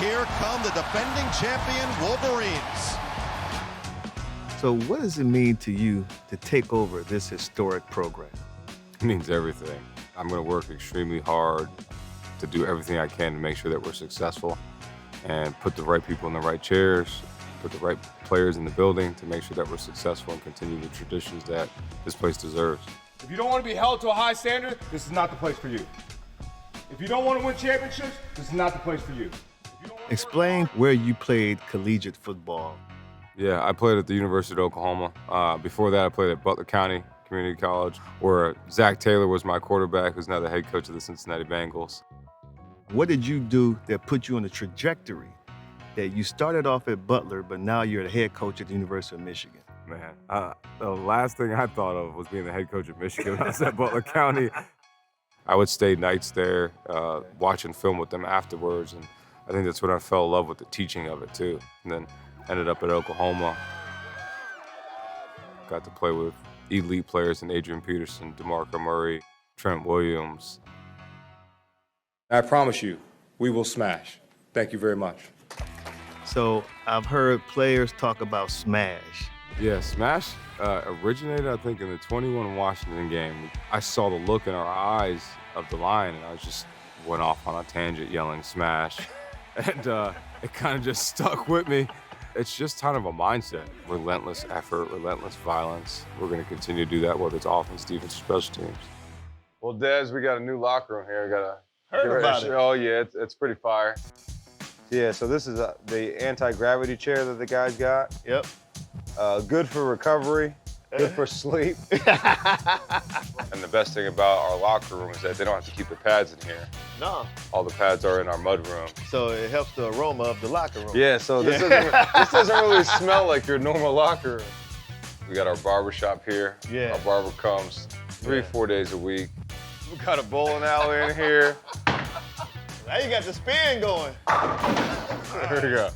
here come the defending champion Wolverines. So what does it mean to you to take over this historic program? It means everything. I'm going to work extremely hard to do everything I can to make sure that we're successful and put the right people in the right chairs, put the right players in the building to make sure that we're successful and continue the traditions that this place deserves. If you don't want to be held to a high standard, this is not the place for you. If you don't want to win championships, this is not the place for you. Explain where you played collegiate football. Yeah, I played at the University of Oklahoma. Before that, I played at Butler County Community College, where Zach Taylor was my quarterback, who's now the head coach of the Cincinnati Bengals. What did you do that put you on the trajectory that you started off at Butler, but now you're the head coach at the University of Michigan? Man, the last thing I thought of was being the head coach of Michigan when I was at Butler County. I would stay nights there, watching film with them afterwards, and I think that's when I fell in love with the teaching of it too. And then ended up at Oklahoma. Got to play with elite players in Adrian Peterson, DeMarco Murray, Trent Williams. I promise you, we will smash. Thank you very much. So I've heard players talk about smash. Yeah, smash originated, I think, in the 21 Washington game. I saw the look in our eyes of the line, and I just went off on a tangent yelling smash. And it kind of just stuck with me. It's just kind of a mindset. Relentless effort, relentless violence. We're going to continue to do that, whether it's offense, defense, or special teams. Well, Des, we got a new locker room here. Heard about it. Oh, yeah, it's pretty fire. Yeah, so this is the anti-gravity chair that the guys got. Yep. Good for recovery, good for sleep. And the best thing about our locker room is that they don't have to keep the pads in here. No. All the pads are in our mud room. So it helps the aroma of the locker room. Yeah, so this doesn't really smell like your normal locker room. We got our barber shop here. Yeah. Our barber comes 3-4 days a week. We got a bowling alley in here. Now you got the spin going. There we go.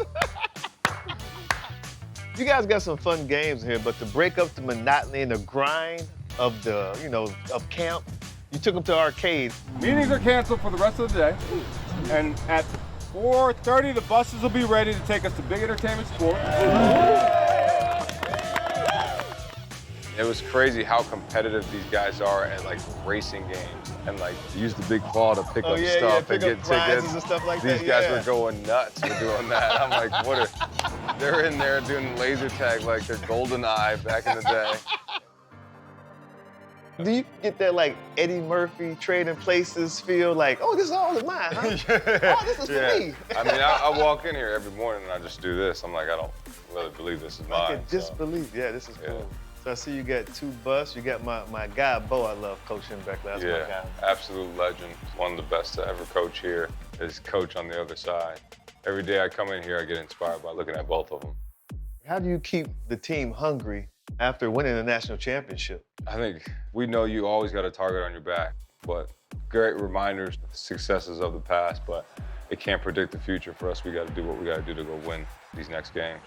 You guys got some fun games here, but to break up the monotony and the grind of of camp, you took them to arcade. Meetings are canceled for the rest of the day. And at 4:30, the buses will be ready to take us to Big Entertainment Sport. It was crazy how competitive these guys are at like racing games and like use the big claw to pick up stuff and get tickets and stuff like These that. guys were going nuts for doing that. I'm like, they're in there doing laser tag like they're GoldenEye back in the day. Do you get that like Eddie Murphy Trading Places feel like, oh, this is all of mine, huh? Oh, this is for me. I mean, I walk in here every morning and I just do this. I'm like, I don't really believe this is mine. I can disbelieve. Yeah, this is cool. So I see you got two busts. You got my guy, Bo. I love coaching back there. That's my guy. Absolute legend. One of the best to ever coach here is coach on the other side. Every day I come in here, I get inspired by looking at both of them. How do you keep the team hungry after winning a national championship? I think we know you always got a target on your back, but great reminders of the successes of the past, but it can't predict the future for us. We got to do what we got to do to go win these next games.